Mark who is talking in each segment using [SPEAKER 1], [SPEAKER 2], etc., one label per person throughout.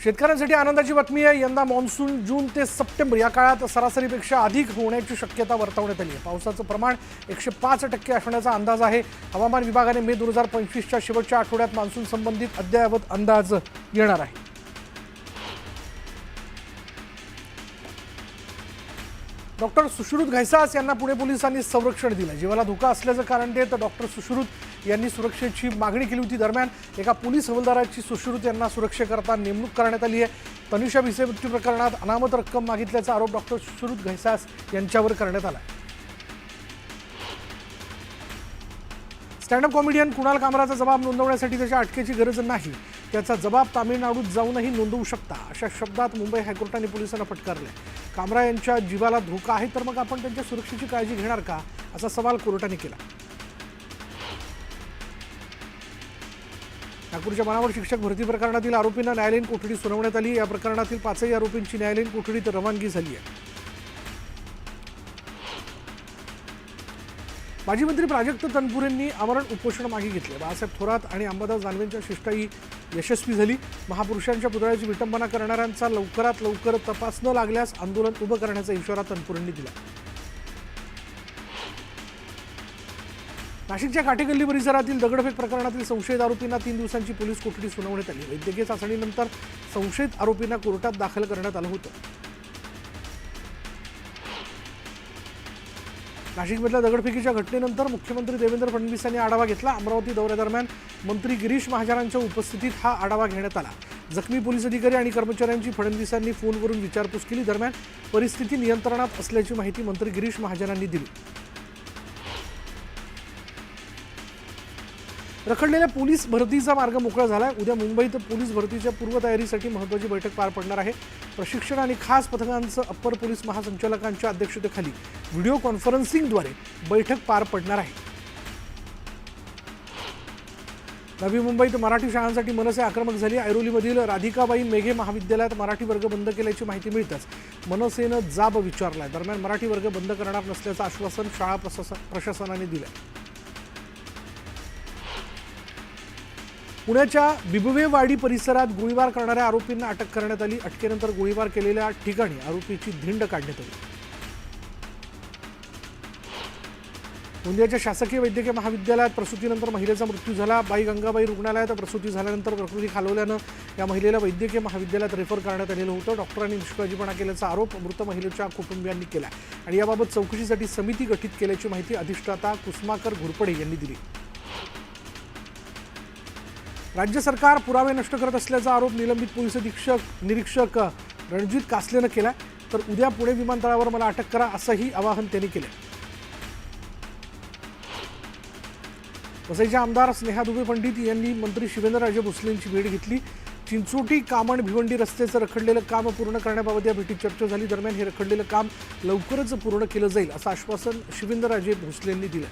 [SPEAKER 1] शेतकऱ्यांसाठी आनंदाची बातमी आहे। यंदा मान्सून जून ते सप्टेंबर या काळात सरासरीपेक्षा अधिक होण्याची शक्यता वर्तवण्यात आली आहे। पावसाचं प्रमाण 105% असण्याचा अंदाज आहे। हवामान विभागाने मे 2025च्या शेवटच्या आठवड्यात मान्सून संबंधित अद्ययावत अंदाज येणार आहे। डॉक्टर सुश्रुत घैसास यांना पुणे पोलिसांनी संरक्षण दिलं। जीवाला धोका असल्याचं कारण देत डॉक्टर सुश्रुत यांनी सुरक्षेची मागणी केली होती। दरम्यान एका पोलीस हवालदाराची सुश्रुत यांना सुरक्षेकरता नेमणूक करण्यात आली आहे। तनिषा भिसे मृत्यू प्रकरणात अनामत रक्कम मागितल्याचा आरोप डॉक्टर सुश्रुत घैसास यांच्यावर करण्यात आला। स्टँडअप कॉमेडियन कुणाल कामराचा जबाब नोंदवण्यासाठी त्याच्या अटकेची गरज नाही, त्याचा जबाब तामिळनाडूत जाऊनही नोंदवू शकता, अशा शब्दात मुंबई हायकोर्टाने पोलिसांना फटकारले। कामरा यांच्या जीवाला धोका आहे तर मग आपण त्यांच्या सुरक्षेची काळजी घेणार का, असा सवाल कोर्टाने केला। नागपूरच्या मनावर शिक्षक भरती प्रकरणातील आरोपींना न्यायालयीन कोठडी सुनावण्यात आली। या प्रकरणातील 5ही आरोपींची न्यायालयीन कोठडीत रवानगी झाली आहे। माजी मंत्री प्राजक्त तनपुरेंनी आमरण उपोषण मागे घेतले। बाळासाहेब थोरात आणि अंबादास दानवेंच्या शिष्टाई यशस्वी झाली। महापुरुषांच्या पुतळ्याची विटंबना करणाऱ्यांचा लवकरात लवकर तपास न लागल्यास आंदोलन उभं करण्याचा इशारा तनपुरेंनी दिला। नाशिकच्या काटेगल्ली परिसरातील दगडफेक प्रकरणातील संशयित आरोपींना 3 दिवसांची पोलीस कोठडी सुनावण्यात आली। वैद्यकीय चाचणीनंतर संशयित आरोपींना कोर्टात दाखल करण्यात आलं होतं। नाशिकमधल्या दगडफेकीच्या घटनेनंतर मुख्यमंत्री देवेंद्र फडणवीस यांनी आढावा घेतला। अमरावती दौऱ्यादरम्यान मंत्री गिरीश महाजनांच्या उपस्थितीत हा आढावा घेण्यात आला। जखमी पोलीस अधिकारी आणि कर्मचाऱ्यांची फडणवीसांनी फोनवरून विचारपूस केली। दरम्यान परिस्थिती नियंत्रणात असल्याची माहिती मंत्री गिरीश महाजनांनी दिली। रखडलेल्या पोलीस भरतीचा मार्ग मोकळा झालाय। उद्या मुंबईत पोलीस भरतीच्या पूर्वतयारीसाठी महत्त्वाची बैठक पार पडणार आहे। प्रशिक्षण आणि खास पथकांचं अप्पर पोलीस महासंचालकांच्या अध्यक्षतेखाली व्हिडिओ कॉन्फरन्सिंगद्वारे बैठक पार पडणार आहे। नवी मुंबईत मराठी शाळांसाठी मनसे आक्रमक झाली। ऐरोलीमधील राधिकाबाई मेघे महाविद्यालयात मराठी वर्ग बंद केल्याची माहिती मिळताच मनसेनं जाब विचारलाय। दरम्यान मराठी वर्ग बंद करणार नसल्याचं आश्वासन शाळा प्रशासनाने दिलंय। पुण्याच्या बिबवेवाडी परिसरात गोळीबार करणाऱ्या आरोपींना अटक करण्यात आली। अटकेनंतर गोळीबार केलेल्या ठिकाणी आरोपीची धिंड काढण्यात आली। गोंदियाच्या शासकीय वैद्यकीय महाविद्यालयात प्रसूतीनंतर महिलेचा मृत्यू झाला। बाई गंगाबाई रुग्णालयात प्रसूती झाल्यानंतर प्रकृती खालवल्यानं या महिलेला वैद्यकीय महाविद्यालयात रेफर करण्यात आलेलं होतं। डॉक्टरांनी निष्काळजीपणा केल्याचा आरोप मृत महिलेच्या कुटुंबियांनी केला आणि याबाबत चौकशीसाठी समिती गठीत केल्याची माहिती अधिष्ठाता कुसुमाकर घोरपडे यांनी दिली। राज्य सरकार पुरावे नष्ट करत असल्याचा आरोप निलंबित पोलीस निरीक्षक रणजित कासलेनं केला। तर उद्या पुणे विमानतळावर मला अटक करा असंही आवाहन त्यांनी केलं। वसईच्या आमदार स्नेहा दुबे पंडित यांनी मंत्री शिवेंद्रराजे भोसलेंची भेट घेतली। चिंचोटी कामण भिवंडी रस्त्याचं रखडलेलं काम पूर्ण करण्याबाबत या भेटीत चर्चा झाली। दरम्यान हे रखडलेलं काम लवकरच पूर्ण केलं जाईल असं आश्वासन शिवेंद्रराजे भोसलेंनी दिलं।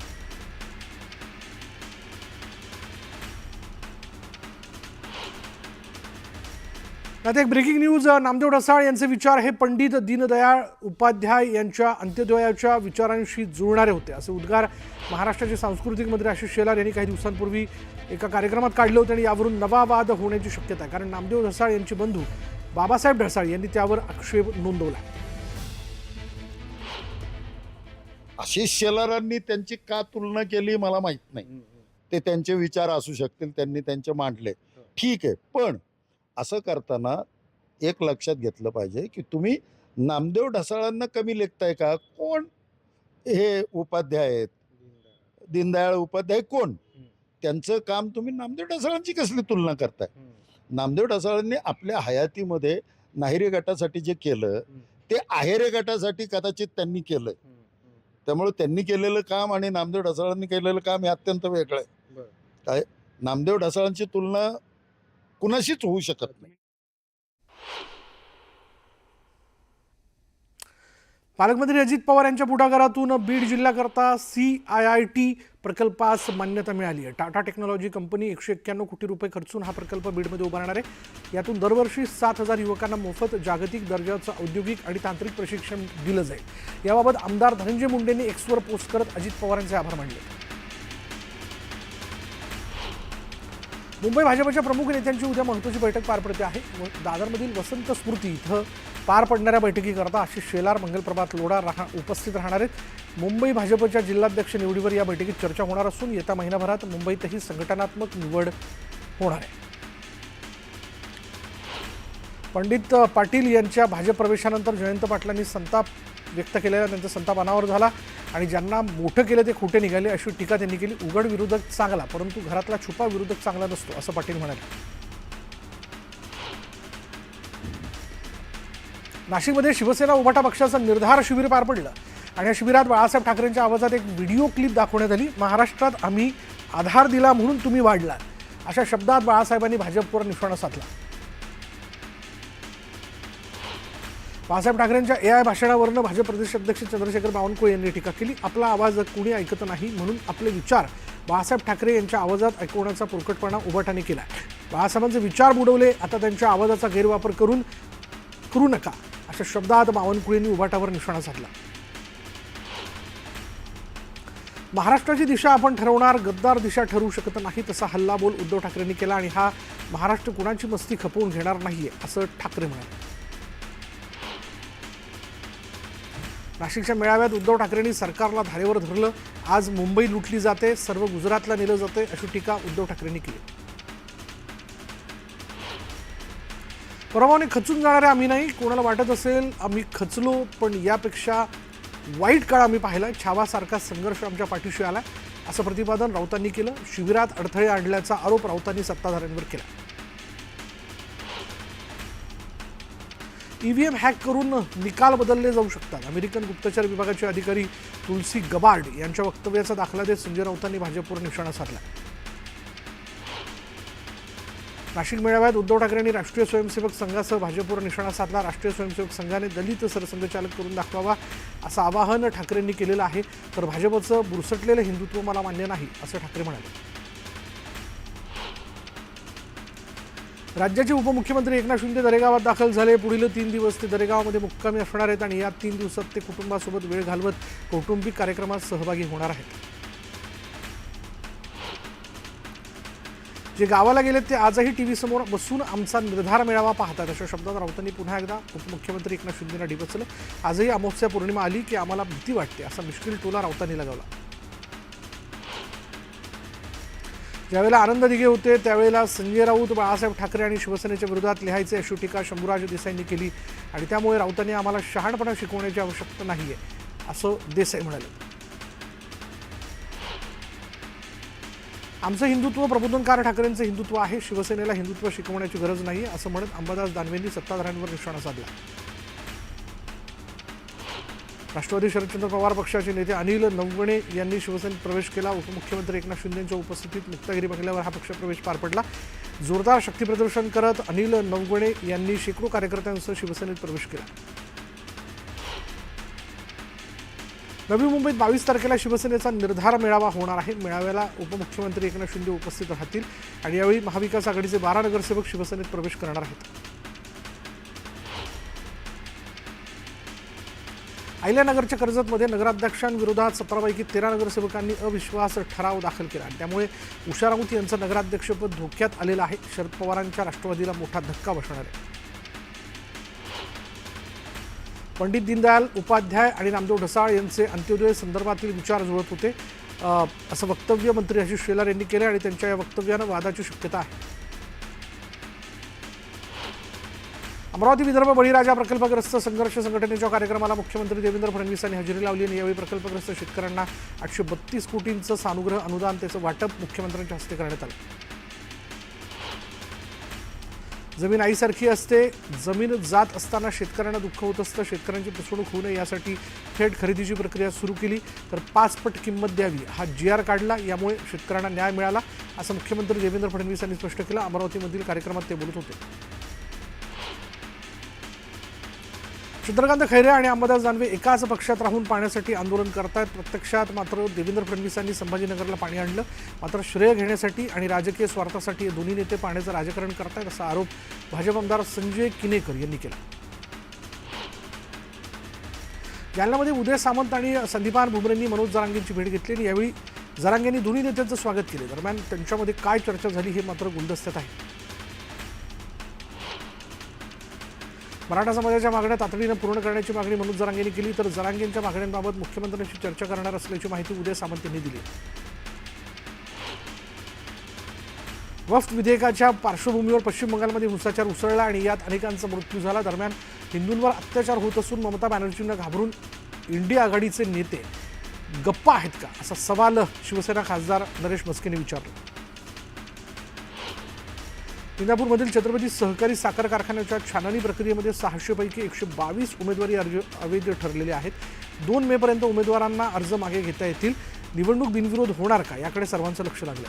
[SPEAKER 1] आता एक ब्रेकिंग न्यूज। नामदेव ढसाळ यांचे विचार हे पंडित दीनदयाळ उपाध्याय यांच्या अंत्योदयाच्या विचारांशी जुळणारे होते असे उद्गार महाराष्ट्राचे सांस्कृतिक मंत्री आशिष शेलार यांनी काही दिवसांपूर्वी एका कार्यक्रमात काढले होते आणि यावरून नवा वाद होण्याची शक्यता आहे। कारण नामदेव ढसाळ यांचे बंधू बाबासाहेब ढसाळ यांनी त्यावर आक्षेप नोंदवला।
[SPEAKER 2] आशिष शेलारांनी त्यांची का तुलना केली मला माहित नाही। ते त्यांचे विचार असू शकतील, त्यांनी त्यांचे मांडले, ठीक आहे। पण असं करताना एक लक्षात घेतलं पाहिजे की तुम्ही नामदेव ढसाळांना कमी लेखताय का? कोण हे उपाध्याय आहेत? दीनदयाळ उपाध्याय कोण? त्यांचं काम तुम्ही नामदेव ढसाळांची कसली तुलना करताय? नामदेव ढसाळांनी आपल्या हयातीमध्ये नाहिरे गटासाठी जे केलं ते आहेरे गटासाठी कदाचित त्यांनी केलं। त्यामुळे त्यांनी केलेलं काम आणि नामदेव ढसाळांनी केलेलं काम हे अत्यंत वेगळं आहे। काय नामदेव ढसाळांची तुलना कुणाशीच होऊ शकत नाही।
[SPEAKER 1] पालकमंत्री अजित पवार यांच्या पुढाकारातून बीड जिल्ह्याकरता CIIT प्रकल्पास मान्यता मिळाली आहे। टाटा टेक्नॉलॉजी कंपनी 191 कोटी रुपये खर्चून हा प्रकल्प बीडमध्ये उभारणार आहे। यातून दरवर्षी 7,000 युवकांना मोफत जागतिक दर्जाचं औद्योगिक आणि तांत्रिक प्रशिक्षण दिलं जाईल। याबाबत आमदार धनंजय मुंडेंनी Xवर पोस्ट करत अजित पवारांचे आभार मानले। मुंबई भाजपच्या प्रमुख नेत्यांची उद्या महत्त्वाची बैठक पार पडते आहे. दादरमधील वसंत स्मृती इथं पार पडणाऱ्या बैठकीकरता आशिष शेलार, मंगलप्रभात लोढा उपस्थित राहणार आहेत. मुंबई भाजपच्या जिल्हाध्यक्ष निवडीवर या बैठकीत चर्चा होणार असून येत्या महिनाभरात मुंबईतही संघटनात्मक निवड होणार आहे. पंडित पाटील यांच्या भाजप प्रवेशानंतर जयंत पाटलांनी संताप व्यक्त केलेला त्यांचा संताप अनावर झाला आणि ज्यांना मोठं केलं ते खोटे निघाले अशी टीका त्यांनी केली. उघड विरोधक चांगला परंतु घरातला छुपा विरोधक चांगला नसतो असं पाटील म्हणाले. नाशिकमध्ये शिवसेना उभाटा पक्षाचं निर्धार शिबिर पार पडलं आणि या शिबिरात बाळासाहेब ठाकरेंच्या आवाजात एक व्हिडिओ क्लिप दाखवण्यात आली. महाराष्ट्रात आम्ही आधार दिला म्हणून तुम्ही वाढला अशा शब्दात बाळासाहेबांनी भाजपवर निशाणा साधला. बाळासाहेब ठाकरेंच्या AI भाषणावरनं भाजप प्रदेश अध्यक्ष चंद्रशेखर बावनकुळे यांनी टीका केली. आपला आवाज कुणी ऐकत नाही म्हणून आपले विचार बाळासाहेब ठाकरे यांच्या आवाजात ऐकवण्याचा पुरकटपणा उभाटाने केला. बाळासाहेबांचे विचार बुडवले, आता त्यांच्या आवाजाचा गैरवापर करू नका अशा शब्दात बावनकुळेंनी उभाटावर निशाणा साधला. महाराष्ट्राची दिशा आपण ठरवणार, गद्दार दिशा ठरवू शकत नाही तसा हल्लाबोल उद्धव ठाकरेंनी केला आणि हा महाराष्ट्र कुणाची मस्ती खपवून घेणार नाहीये असं ठाकरे म्हणाले. नाशिकच्या मेळाव्यात उद्धव ठाकरेंनी सरकारला धारेवर धरलं, आज मुंबई लुटली जाते, सर्व गुजरातला नेलं जाते अशी टीका उद्धव ठाकरेंनी केली. परवाने खचून जाणारे आम्ही नाही, कोणाला वाटत असेल आम्ही खचलो पण यापेक्षा वाईट काळ आम्ही पाहिला, छावासारखा संघर्ष आमच्या पाठीशी आला असं प्रतिपादन राऊतांनी केलं. शिबिरात अडथळे आणल्याचा आरोप राऊतांनी सत्ताधाऱ्यांवर केला. EVM हॅक करून निकाल बदलले जाऊ शकतात, अमेरिकन गुप्तचर विभागाचे अधिकारी तुलसी गबार्ड यांच्या वक्तव्याचा दाखला देत संजय राऊतांनी भाजपवर निशाणा साधला. नाशिक मेळाव्यात उद्धव ठाकरेंनी राष्ट्रीय स्वयंसेवक संघासह भाजपवर निशाणा साधला. राष्ट्रीय स्वयंसेवक संघाने दलित सरसंघचालक करून दाखवावा असं आवाहन ठाकरेंनी केलेलं आहे. तर भाजपचं बुरसटलेलं हिंदुत्व मला मान्य नाही असं ठाकरे म्हणाले. राज्याचे उपमुख्यमंत्री एकनाथ शिंदे दरेगावात दाखल झाले. पुढील 3 दिवस ते दरेगावमध्ये मुक्कामी असणार आहेत आणि या 3 दिवसात ते कुटुंबासोबत वेळ घालवत कौटुंबिक कार्यक्रमात सहभागी होणार आहेत. जे गावाला गेलेत ते आजही टीव्ही समोर बसून आमचा निर्धार मेळावा पाहतात अशा शब्दात राऊतांनी पुन्हा एकदा उपमुख्यमंत्री एकनाथ शिंदेंना डिवचलं. आजही अमावस्या पौर्णिमा आली की आम्हाला भीती वाटते असा मिश्किल टोला राऊतांनी लगावला. ज्यावेळेला आनंद दिघे होते त्यावेळेला संजय राऊत बाळासाहेब ठाकरे आणि शिवसेनेच्या विरोधात लिहायचे अशी टीका शंभूराज देसाईंनी केली आणि त्यामुळे राऊतांनी आम्हाला शहाणपणा शिकवण्याची आवश्यकता नाहीये असं देसाई म्हणाले. आमचं हिंदुत्व प्रबोधनकार ठाकरेंचं हिंदुत्व आहे, शिवसेनेला हिंदुत्व शिकवण्याची गरज नाही असं म्हणत अंबादास दानवेंनी सत्ताधाऱ्यांवर निशाणा साधला. राष्ट्रवादी शरदचंद्र पवार पक्षाचे नेते अनिल नवगणे यांनी शिवसेनेत प्रवेश केला. उपमुख्यमंत्री एकनाथ शिंदेंच्या उपस्थितीत मुक्तागिरी बंगल्यावर हा पक्षप्रवेश पार पडला. जोरदार शक्तीप्रदर्शन करत अनिल नवगणे यांनी शेकडो कार्यकर्त्यांसह शिवसेनेत प्रवेश केला. नवी मुंबईत 22 तारखेला शिवसेनेचा निर्धार मेळावा होणार आहे. मेळाव्याला उपमुख्यमंत्री एकनाथ शिंदे उपस्थित राहतील आणि यावेळी महाविकास आघाडीचे 12 नगरसेवक शिवसेनेत प्रवेश करणार आहेत. अहिल्यानगरच्या कर्जतमध्ये नगराध्यक्षांविरोधात 17 पैकी 13 नगरसेवकांनी अविश्वास ठराव दाखल केला. त्यामुळे उषा राऊत यांचं नगराध्यक्षपद धोक्यात आलेलं आहे. शरद पवारांच्या राष्ट्रवादीला मोठा धक्का बसणार आहे. पंडित दीनदयाल उपाध्याय आणि नामदेव ढसाळ यांचे अंत्योदय संदर्भातील विचार जुळत होते असं वक्तव्य मंत्री आशिष शेलार यांनी केलं आणि त्यांच्या या वक्तव्यानं वादाची शक्यता आहे. अमरावती विदर्भ बळीराजा प्रकल्पग्रस्त संघर्ष संघटनेच्या कार्यक्रमाला मुख्यमंत्री देवेंद्र फडणवीस यांनी हजेरी लावली आणि यावेळी प्रकल्पग्रस्त शेतकऱ्यांना 832 कोटींचं सानुग्रह अनुदान त्याचं वाटप मुख्यमंत्र्यांच्या हस्ते करण्यात आलं. जमीन आईसारखी असते, जमीन जात असताना शेतकऱ्यांना दुःख होत असतं. शेतकऱ्यांची फसवणूक होऊ नये यासाठी थेट खरेदीची प्रक्रिया सुरू केली तर 5 पट किंमत द्यावी हा GR काढला. यामुळे शेतकऱ्यांना न्याय मिळाला असं मुख्यमंत्री देवेंद्र फडणवीस यांनी स्पष्ट केलं. अमरावतीमधील कार्यक्रमात ते बोलत होते. चंद्रकांत खैरे आणि अंबादास दानवे एकाच पक्षात राहून पाण्यासाठी आंदोलन करतायत. प्रत्यक्षात मात्र देवेंद्र फडणवीसांनी संभाजीनगरला पाणी आणलं, मात्र श्रेय घेण्यासाठी आणि राजकीय स्वार्थासाठी हे दोन्ही नेते पाण्याचं राजकारण करतायत असा आरोप भाजप आमदार संजय किनेकर यांनी केला. जालन्यामध्ये उदय सामंत आणि संदीपान भुमरेंनी मनोज जरांगेंची भेट घेतली आणि यावेळी जरांगेंनी दोन्ही नेत्यांचं स्वागत केले. दरम्यान त्यांच्यामध्ये काय चर्चा झाली हे मात्र गुलदस्त्यात आहे. मराठा समाजाच्या मागण्या तातडीनं पूर्ण करण्याची मागणी मनोज जरांगेंनी केली. तर जरांगेंच्या मागण्यांबाबत मुख्यमंत्र्यांशी चर्चा करणार असल्याची माहिती उदय सामंत यांनी दिली. वक्फ विधेयकाच्या पार्श्वभूमीवर पश्चिम बंगालमध्ये हिंसाचार उसळला आणि यात अनेकांचा मृत्यू झाला. दरम्यान हिंदूंवर अत्याचार होत असून ममता बॅनर्जींना घाबरून इंडिया आघाडीचे नेते गप्पा आहेत का, असा सवाल शिवसेना खासदार नरेश म्हस्केंनी विचारला. इंदापूरमधील छत्रपती सहकारी साखर कारखान्याच्या छाननी प्रक्रियेमध्ये 600 पैकी 122 उमेदवारी अर्ज अवैध ठरलेले आहेत. 2 मेपर्यंत उमेदवारांना अर्ज मागे घेता येतील. निवडणूक बिनविरोध होणार का, याकडे सर्वांचं लक्ष लागलं.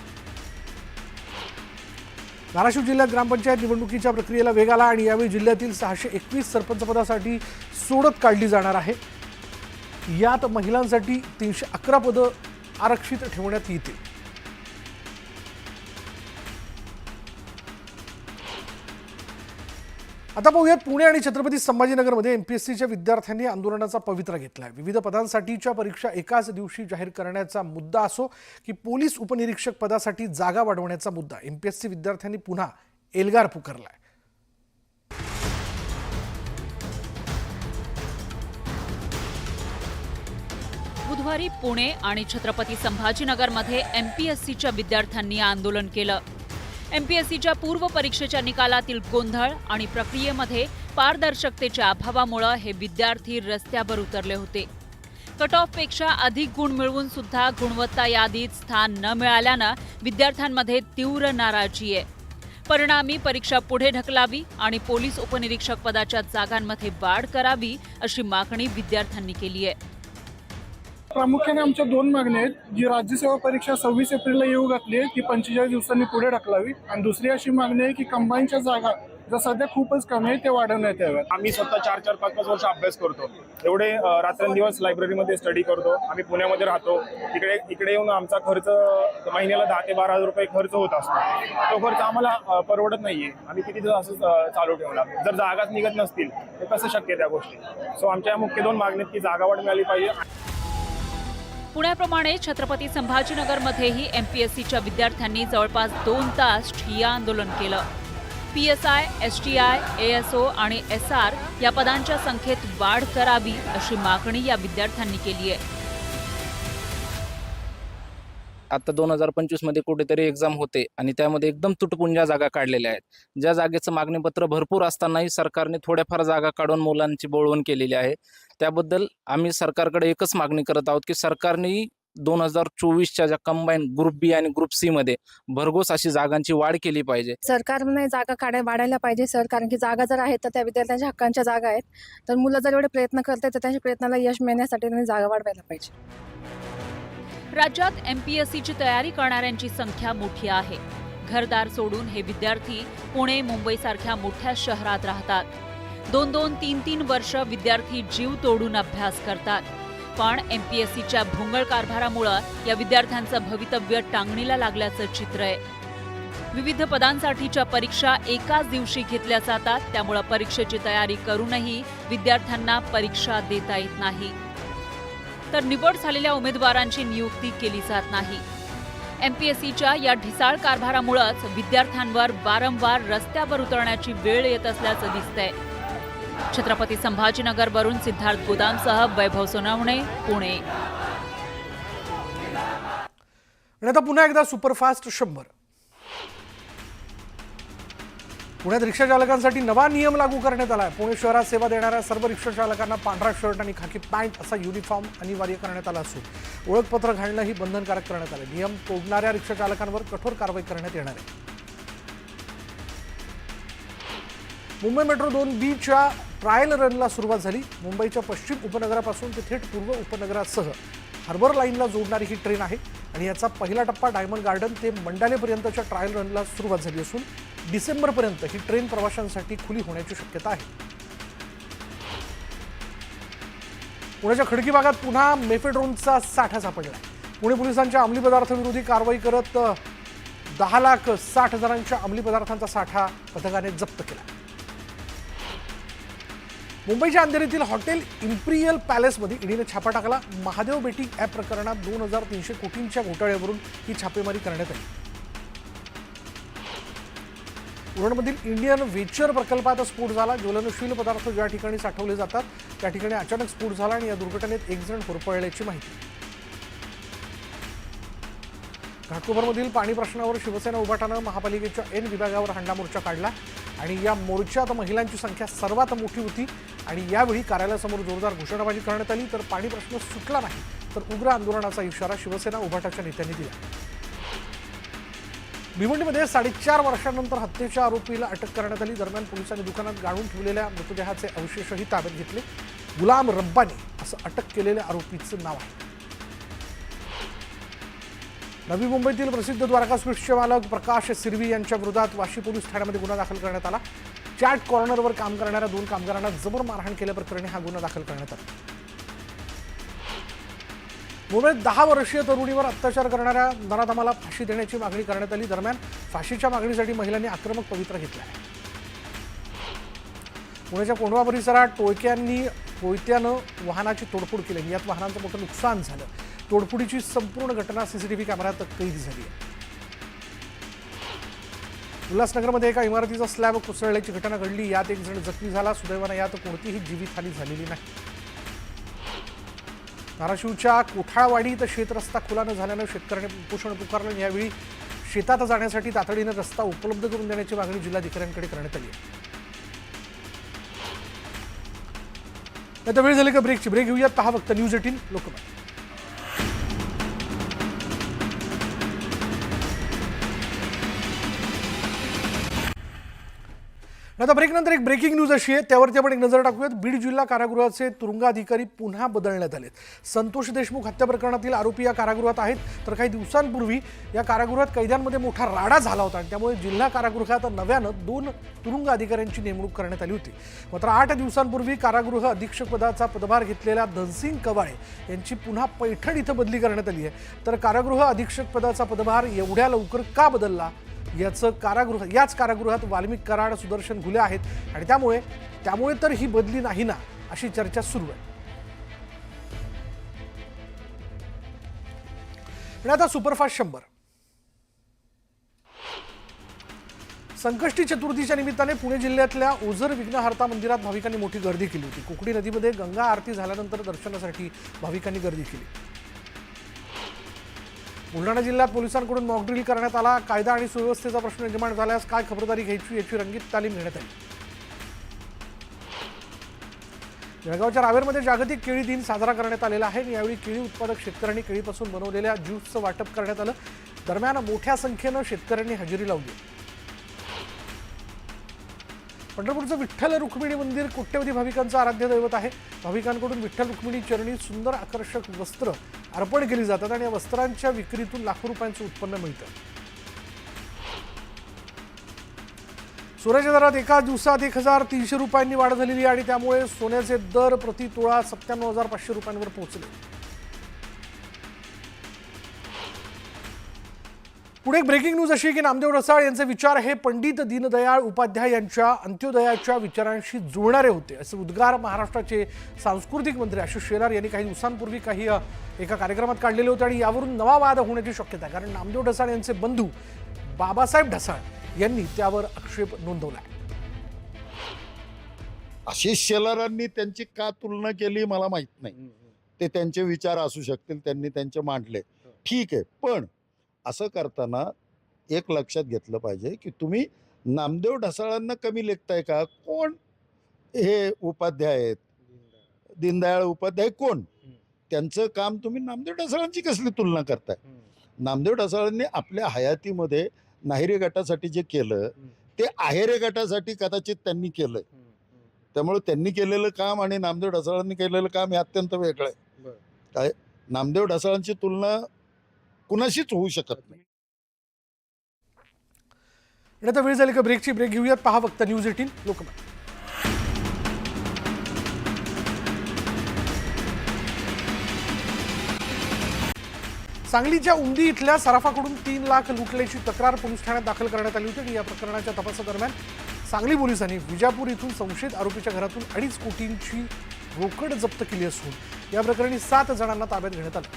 [SPEAKER 1] धाराशिव जिल्ह्यात ग्रामपंचायत निवडणुकीच्या प्रक्रियेला वेग आला आणि यावेळी जिल्ह्यातील 621 सरपंच पदासाठी सोडत काढली जाणार आहे. यात महिलांसाठी 311 पदं आरक्षित ठेवण्यात येतील. आता पाहूयात पुणे आणि छत्रपती संभाजीनगरमध्ये एमपीएससीच्या विद्यार्थ्यांनी आंदोलनाचा पवित्रा घेतलाय. विविध पदांसाठीच्या परीक्षा एकाच दिवशी जाहीर करण्याचा मुद्दा असो की पोलीस उपनिरीक्षक पदासाठी जागा वाढवण्याचा मुद्दा, एमपीएससी विद्यार्थ्यांनी पुन्हा एल्गार पुकारलाय.
[SPEAKER 3] बुधवारी पुणे आणि छत्रपती संभाजीनगरमध्ये एमपीएससीच्या विद्यार्थ्यांनी आंदोलन केलं. एमपीएससीच्या पूर्व परीक्षेच्या निकालातील गोंधळ आणि प्रक्रियेमध्ये पारदर्शकतेच्या अभावामुळे हे विद्यार्थी रस्त्यावर उतरले होते. कट ऑफपेक्षा अधिक गुण मिळवून सुद्धा गुणवत्ता यादीत स्थान न मिळाल्यानं विद्यार्थ्यांमध्ये तीव्र नाराजी आहे. परिणामी परीक्षा पुढे ढकलावी आणि पोलीस उपनिरीक्षक पदाच्या जागांमध्ये वाढ करावी अशी मागणी विद्यार्थ्यांनी केली आहे.
[SPEAKER 4] प्रामुख्याने आमच्या 2 मागण्या आहेत. जी राज्यसेवा परीक्षा 26 एप्रिलला येऊ घातली आहे ती 45 दिवसांनी पुढे ढकलावी आणि दुसरी अशी मागणी आहे की कंबाईनच्या जागा ज्या सध्या खूपच कमी आहे ते वाढवण्यात याव्यात.
[SPEAKER 5] आम्ही स्वतः 4-4, 5-5 वर्ष अभ्यास करतो. एवढे रात्रंदिवस लायब्ररीमध्ये स्टडी करतो. आम्ही पुण्यामध्ये राहतो. इकडे येऊन आमचा खर्च महिन्याला 10 ते 12 हजार रुपये खर्च होत असतो. तो खर्च आम्हाला परवडत नाहीये. आम्ही किती दिवस असं चालू ठेवणार? जर जागाच निघत नसतील तर कसं शक्य त्या गोष्टी? सो आमच्या मुख्य 2 मागण्या की जागा वाढ मिळाली पाहिजे.
[SPEAKER 3] पुण्याप्रमाणे छत्रपती संभाजीनगरमध्येही एमपीएससीच्या विद्यार्थ्यांनी जवळपास 2 तास ठिय्या आंदोलन केलं. पीएसआय, एसटीआय, एएसओ आणि एसआर या पदांच्या संख्येत वाढ करावी अशी मागणी या विद्यार्थ्यांनी केली आहे.
[SPEAKER 6] आता 2025 मध्ये कुठेतरी एक्झाम होते आणि त्यामध्ये एकदम तुटपुंजा जागा काढलेल्या आहेत. ज्या जागेचं मागणीपत्र भरपूर असतानाही सरकारने थोड्याफार जागा काढून मुलांची बोळवण केलेली आहे. त्याबद्दल आम्ही सरकारकडे एकच मागणी करत आहोत की सरकारने 2024च्या ज्या कंबाईन ग्रुप बी आणि ग्रुप सी मध्ये भरघोस अशी जागांची वाढ केली पाहिजे.
[SPEAKER 7] सरकारने जागा वाढायला पाहिजे सर, कारण की जागा जर आहेत तर त्या विद्यार्थ्यांच्या हक्कांच्या जागा आहेत. तर मुलं जर एवढे प्रयत्न करतात तर त्यांच्या प्रयत्नाला यश मिळण्यासाठी त्यांनी जागा वाढवायला पाहिजे.
[SPEAKER 3] राज्यात एमपीएससीची तयारी करणाऱ्यांची संख्या मोठी आहे. घरदार सोडून हे विद्यार्थी पुणे, मुंबईसारख्या मोठ्या शहरात राहतात. 2-2, 3-3 वर्ष विद्यार्थी जीव तोडून अभ्यास करतात. पण एमपीएससीच्या भोंगळ कारभारामुळे या विद्यार्थ्यांचं भवितव्य टांगणीला लागल्याचं चित्र आहे. विविध पदांसाठीच्या परीक्षा एकाच दिवशी घेतल्या जातात. त्यामुळे परीक्षेची तयारी करूनही विद्यार्थ्यांना परीक्षा देता येत नाही. तर निवड झालेल्या उमेदवारांची नियुक्ती केली जात नाही. एमपीएससीच्या या ढिसाळ कारभारामुळेच विद्यार्थ्यांवर वारंवार रस्त्यावर उतरण्याची वेळ येत असल्याचं दिसतंय. छत्रपती संभाजीनगरवरून सिद्धार्थ गोदामसह वैभव सोनवणे, पुणे.
[SPEAKER 1] आणि आता पुन्हा एकदा सुपरफास्ट 100. पुण्यात रिक्षा चालकांसाठी नवा नियम लागू करण्यात आला आहे. पुणे शहरात सेवा देणाऱ्या सर्व रिक्षा चालकांना पांढरा शर्ट आणि खाकी पॅन्ट असा युनिफॉर्म अनिवार्य करण्यात आला असून ओळखपत्र घालणंही बंधनकारक करण्यात आले. नियम तोडणाऱ्या रिक्षा चालकांवर कठोर कारवाई करण्यात येणार आहे. मुंबई मेट्रो 2B ट्रायल रनला सुरुवात झाली. मुंबईच्या पश्चिम उपनगरापासून ते थेट पूर्व उपनगरासह हार्बर लाईनला जोडणारी ही ट्रेन आहे आणि याचा पहिला टप्पा डायमंड गार्डन ते मंडालेपर्यंतच्या ट्रायल रनला सुरुवात झाली असून डिसेंबरपर्यंत ही ट्रेन प्रवाशांसाठी खुली होण्याची शक्यता आहे. पुण्याच्या खडकी भागात पुन्हा मेफेड्रोनचा साठा सापडला. पुणे पोलिसांच्या अंमली पदार्थ विरोधी कारवाई करत 10,60,000 अंमली पदार्थांचा साठा पथकाने जप्त केला. मुंबईच्या अंधेरीतील हॉटेल इम्पिरियल पॅलेसमध्ये ईडीने छापा टाकला. महादेव बेटिंग ॲप प्रकरणात 2,300 कोटींच्या घोटाळ्यावरून ही छापेमारी करण्यात आली. उरणमधील इंडियन वेचर प्रकल्पात स्फोट झाला. ज्वलनशील पदार्थ ज्या ठिकाणी साठवले जातात त्या ठिकाणी अचानक स्फोट झाला आणि या दुर्घटनेत एक जण होरपळल्याची माहिती. घाटकोपरमधील पाणी प्रश्नावर शिवसेना उभाटानं महापालिकेच्या एन विभागावर हंडा मोर्चा काढला आणि या मोर्चात महिलांची संख्या सर्वात मोठी होती आणि यावेळी कार्यालयासमोर जोरदार घोषणाबाजी करण्यात आली. तर पाणी प्रश्न सुटला नाही तर उग्र आंदोलनाचा इशारा शिवसेना उभाटाच्या नेत्यांनी दिला. भिवंडीमध्ये 4.5 वर्षांनंतर हत्येच्या आरोपीला अटक करण्यात आली. दरम्यान पोलिसांनी दुकानात गाडून ठेवलेल्या मृतदेहाचे अवशेषही ताब्यात घेतले. गुलाम रब्बानी असं अटक केलेल्या आरोपीचं नाव आहे. नवी मुंबईतील प्रसिद्ध द्वारका स्वीट्सचे मालक प्रकाश सिरवी यांच्या विरोधात वाशी पोलीस ठाण्यामध्ये गुन्हा दाखल करण्यात आला. चॅट कॉर्नरवर काम करणाऱ्या 2 कामगारांना जबर मारहाण केल्याप्रकरणी हा गुन्हा दाखल करण्यात आला. मुंबईत 10 वर्षीय तरुणीवर अत्याचार करणाऱ्या नराधमाला फाशी देण्याची मागणी करण्यात आली. दरम्यान फाशीच्या मागणीसाठी महिलांनी आक्रमक पवित्रा घेतला आहे. पुण्याच्या कोंढवा परिसरात टोळक्यानं वाहनाची तोडफोड केली. यात वाहनांचं मोठं नुकसान झालं. तोडफोडीची संपूर्ण घटना सीसीटीव्ही कॅमेऱ्यात कैद झाली आहे. उल्हासनगरमध्ये एका इमारतीचा स्लॅब कोसळल्याची घटना घडली. यात एक जण जखमी झाला. सुदैवानं यात कोणतीही जीवितहानी झालेली नाही. धाराशिवच्या कोठाळवाडी इथं शेतरस्ता खुला न झाल्यानं शेतकऱ्यांनी उपोषण पुकारलं. यावेळी शेतात जाण्यासाठी तातडीनं रस्ता उपलब्ध करून देण्याची मागणी जिल्हाधिकाऱ्यांकडे करण्यात आली आहे. आता वेळ झाली का ब्रेकची. ब्रेक घेऊयात. पहा फक्त न्यूज 18 लोकमत. आता ब्रेकनंतर एक ब्रेकिंग न्यूज अशी आहे त्यावरती आपण एक नजर टाकूयात. बीड जिल्हा कारागृहाचे तुरुंगाधिकारी पुन्हा बदलण्यात आलेत. संतोष देशमुख हत्या प्रकरणातील आरोपी या कारागृहात आहेत. तर काही दिवसांपूर्वी या कारागृहात कैद्यांमध्ये मोठा राडा झाला होता आणि त्यामुळे जिल्हा कारागृहात नव्यानं 2 तुरुंग अधिकाऱ्यांची नेमणूक करण्यात आली होती. मात्र 8 दिवसांपूर्वी कारागृह अधीक्षक पदाचा पदभार घेतलेल्या धनसिंग कवाळे यांची पुन्हा पैठण इथं बदली करण्यात आली आहे. तर कारागृह अधीक्षक पदाचा पदभार एवढ्या लवकर का बदलला याच कारागृहात वाल्मिक कराड, सुदर्शन घुले आहेत आणि त्यामुळे तर ही बदली नाही ना अशी चर्चा सुरू आहे. आणि आता सुपरफास्ट 100. संकष्टी चतुर्थीच्या निमित्ताने पुणे जिल्ह्यातल्या ओझर विघ्नहर्ता मंदिरात भाविकांनी मोठी गर्दी केली होती. कुकडी नदीमध्ये गंगा आरती झाल्यानंतर दर्शनासाठी भाविकांनी गर्दी केली. बुलढाणा जिल्ह्यात पोलिसांकडून मॉकड्रिल करण्यात आला. कायदा आणि सुव्यवस्थेचा प्रश्न निर्माण झाल्यास काय खबरदारी घ्यायची याची रंगीत तालीम घेण्यात आली. जळगावच्या रावेरमध्ये जागतिक केळी दिन साजरा करण्यात आलेला आहे. यावेळी केळी उत्पादक शेतकऱ्यांनी केळीपासून बनवलेल्या ज्यूसचं वाटप करण्यात आलं. दरम्यान मोठ्या संख्येनं शेतकऱ्यांनी हजेरी लावली. पंढरपूरचं विठ्ठल रुक्मिणी मंदिर कोट्यवधी भाविकांचं आराध्य दैवत आहे. भाविकांकडून विठ्ठल रुक्मिणी चरणी सुंदर आकर्षक वस्त्र अर्पण केली जातात आणि या वस्त्रांच्या विक्रीतून लाखो रुपयांचं उत्पन्न मिळतं. सोन्याच्या दरात एका दिवसात 1,300 रुपयांनी वाढ झालेली आणि त्यामुळे सोन्याचे दर प्रति तोळा 97,500 रुपयांवर पोहोचले. पुढे एक ब्रेकिंग न्यूज अशी की नामदेव ढसाळ यांचे विचार हे पंडित दीनदयाळ उपाध्याय यांच्या अंत्योदयाच्या विचारांशी जुळणारे होते असे उद्गार महाराष्ट्राचे सांस्कृतिक मंत्री आशिष शेलार यांनी काही दिवसांपूर्वी एका कार्यक्रमात काढलेले होते आणि यावरून नवा वाद होण्याची शक्यता आहे. कारण नामदेव ढसाळ यांचे बंधू बाबासाहेब ढसाळ यांनी त्यावर आक्षेप नोंदवला.
[SPEAKER 2] आशिष शेलारांनी त्यांची का तुलना केली मला माहित नाही. ते त्यांचे विचार असू शकतील, त्यांनी त्यांचे मांडले, ठीक आहे. पण असं करताना एक लक्षात घेतलं पाहिजे की तुम्ही नामदेव ढसाळांना कमी लेखताय का? कोण हे उपाध्याय आहेत? दीनदयाळ उपाध्याय कोण? त्यांचं काम तुम्ही नामदेव ढसाळांची कसली तुलना करताय? नामदेव ढसाळांनी आपल्या हयातीमध्ये नाहिरे गटासाठी जे केलं ते आहेरे गटासाठी कदाचित त्यांनी केलं. त्यामुळे त्यांनी केलेलं काम आणि नामदेव ढसाळांनी केलेलं काम हे अत्यंत वेगळं आहे. काय नामदेव ढसाळांची तुलना कुणाशीच होऊ शकत नाही.
[SPEAKER 1] आता वेळ झाली का ब्रेकची. ब्रेक घेऊयात. पहा फक्त न्यूज 18 लोकमत. सांगलीच्या उमदी इथल्या सराफाकडून 3 लाख लुटल्याची तक्रार पोलीस ठाण्यात दाखल करण्यात आली होती. या प्रकरणाच्या तपासादरम्यान सांगली पोलिसांनी विजापूर इथून संशयित आरोपीच्या घरातून 2.5 कोटींची रोकड जप्त केली असून या प्रकरणी 7 जणांना ताब्यात घेण्यात आलं.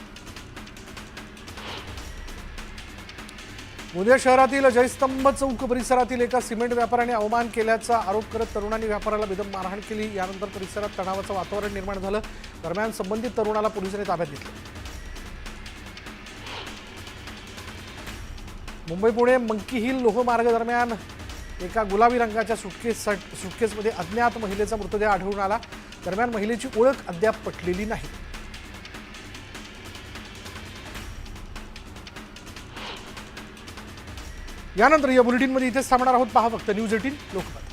[SPEAKER 1] गोंदिया शहरातील जयस्तंभ चौक परिसरातील एका सिमेंट व्यापाऱ्याने अवमान केल्याचा आरोप करत तरुणांनी व्यापाऱ्याला बेदम मारहाण केली. यानंतर परिसरात तणावाचं वातावरण निर्माण झालं. दरम्यान संबंधित तरुणाला पोलिसांनी ताब्यात घेतलं. मुंबई पुणे मंकी हिल लोहमार्ग दरम्यान एका गुलाबी रंगाच्या सुटकेसमध्ये अज्ञात महिलेचा मृतदेह आढळून आला. दरम्यान महिलेची ओळख अद्याप पटलेली नाही. यानंतर या बुलेटिनमध्ये इथेच थांबणार आहोत. पहा फक्त न्यूज 18 लोकमत.